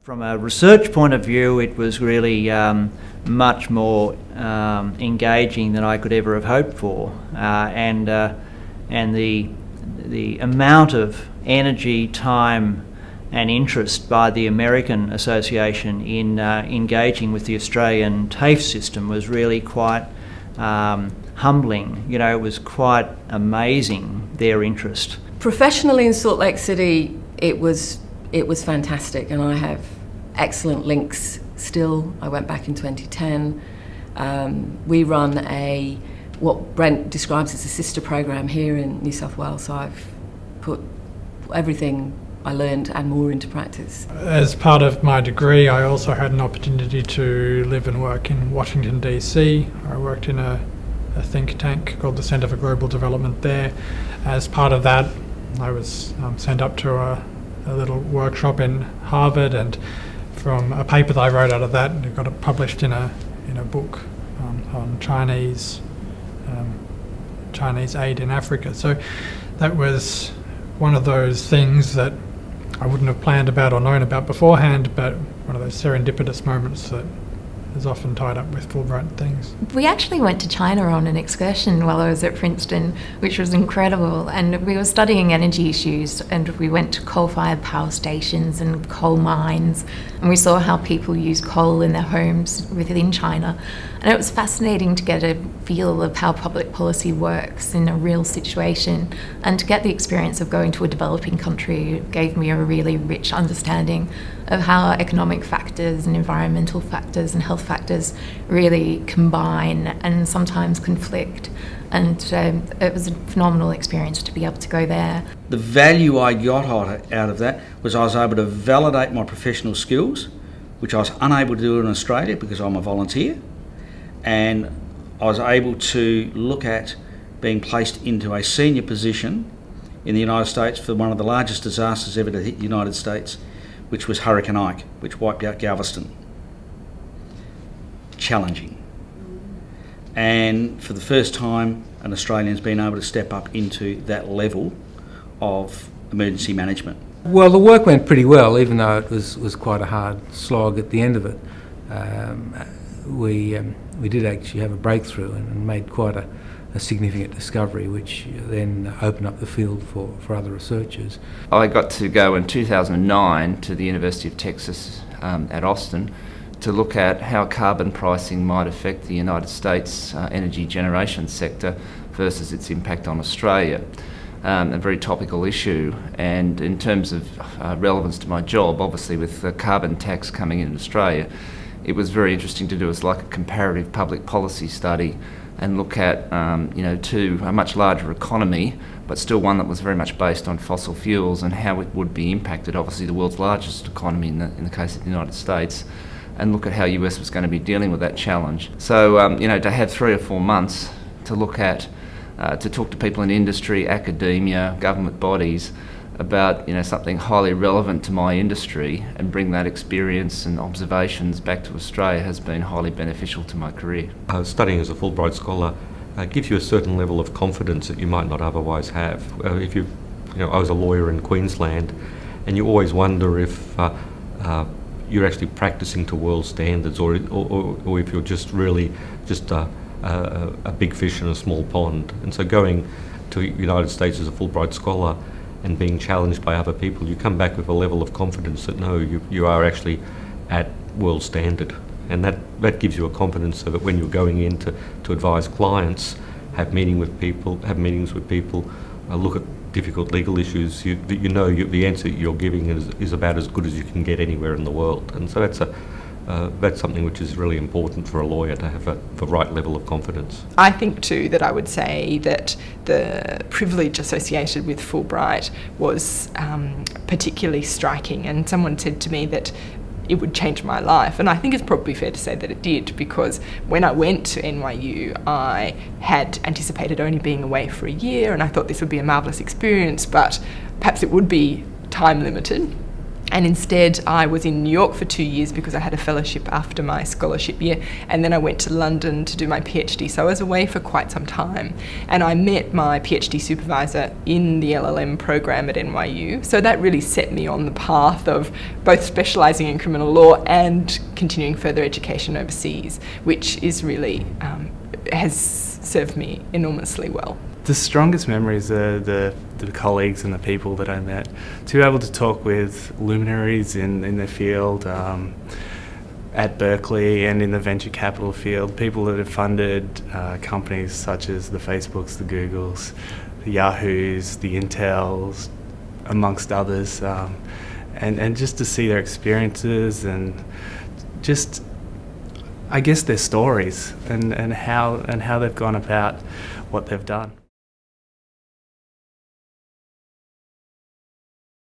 From a research point of view, it was really much more engaging than I could ever have hoped for, and the amount of energy, time and interest by the American Association in engaging with the Australian TAFE system was really quite humbling. You know, it was quite amazing, their interest. Professionally in Salt Lake City, it was fantastic, and I have excellent links still. I went back in 2010. We run what Brent describes as a sister program here in New South Wales, so I've put everything I learned and more into practice. As part of my degree, I also had an opportunity to live and work in Washington DC. I worked in a think tank called the Centre for Global Development there. As part of that, I was sent up to a little workshop in Harvard, and from a paper that I wrote out of that, it got it published in a book on Chinese aid in Africa. So that was one of those things that I wouldn't have planned about or known about beforehand, but one of those serendipitous moments that is often tied up with Fulbright things. We actually went to China on an excursion while I was at Princeton, which was incredible, and we were studying energy issues, and we went to coal-fired power stations and coal mines, and we saw how people use coal in their homes within China, and it was fascinating to get a feel of how public policy works in a real situation, and to get the experience of going to a developing country gave me a really rich understanding of how economic factors and environmental factors and health factors really combine and sometimes conflict. And it was a phenomenal experience to be able to go there. The value I got out of that was I was able to validate my professional skills, which I was unable to do in Australia because I'm a volunteer, and I was able to look at being placed into a senior position in the United States for one of the largest disasters ever to hit the United States, which was Hurricane Ike, which wiped out Galveston. Challenging. And for the first time, an Australian's been able to step up into that level of emergency management. Well, the work went pretty well, even though it was quite a hard slog at the end of it. We did actually have a breakthrough and made quite a significant discovery, which then opened up the field for other researchers. I got to go in 2009 to the University of Texas at Austin to look at how carbon pricing might affect the United States energy generation sector versus its impact on Australia. A very topical issue, and in terms of relevance to my job, obviously with the carbon tax coming in Australia, it was very interesting to do as like a comparative public policy study and look at to a much larger economy, but still one that was very much based on fossil fuels and how it would be impacted, obviously the world's largest economy in the case of the United States, and look at how US was going to be dealing with that challenge. So to have 3 or 4 months to look at, to talk to people in industry, academia, government bodies about something highly relevant to my industry and bring that experience and observations back to Australia has been highly beneficial to my career. Studying as a Fulbright scholar gives you a certain level of confidence that you might not otherwise have. I was a lawyer in Queensland, and you always wonder if you're actually practicing to world standards, or if you're just really just a big fish in a small pond. And so going to the United States as a Fulbright scholar and being challenged by other people, you come back with a level of confidence that no, you are actually at world standard. And that gives you a confidence so that when you're going in to advise clients, have meetings with people, look at difficult legal issues, the answer you're giving is about as good as you can get anywhere in the world. And so that's something which is really important for a lawyer, to have the right level of confidence. I think too that I would say that the privilege associated with Fulbright was particularly striking, and someone said to me that it would change my life, and I think it's probably fair to say that it did, because when I went to NYU I had anticipated only being away for a year, and I thought this would be a marvellous experience, but perhaps it would be time limited. And instead, I was in New York for 2 years because I had a fellowship after my scholarship year, and then I went to London to do my PhD. So I was away for quite some time. And I met my PhD supervisor in the LLM program at NYU. So that really set me on the path of both specialising in criminal law and continuing further education overseas, which is really has served me enormously well. The strongest memories are the colleagues and the people that I met. To be able to talk with luminaries in their field, at Berkeley and in the venture capital field, people that have funded companies such as the Facebooks, the Googles, the Yahoos, the Intels, amongst others, and just to see their experiences and just, I guess, their stories and how they've gone about what they've done.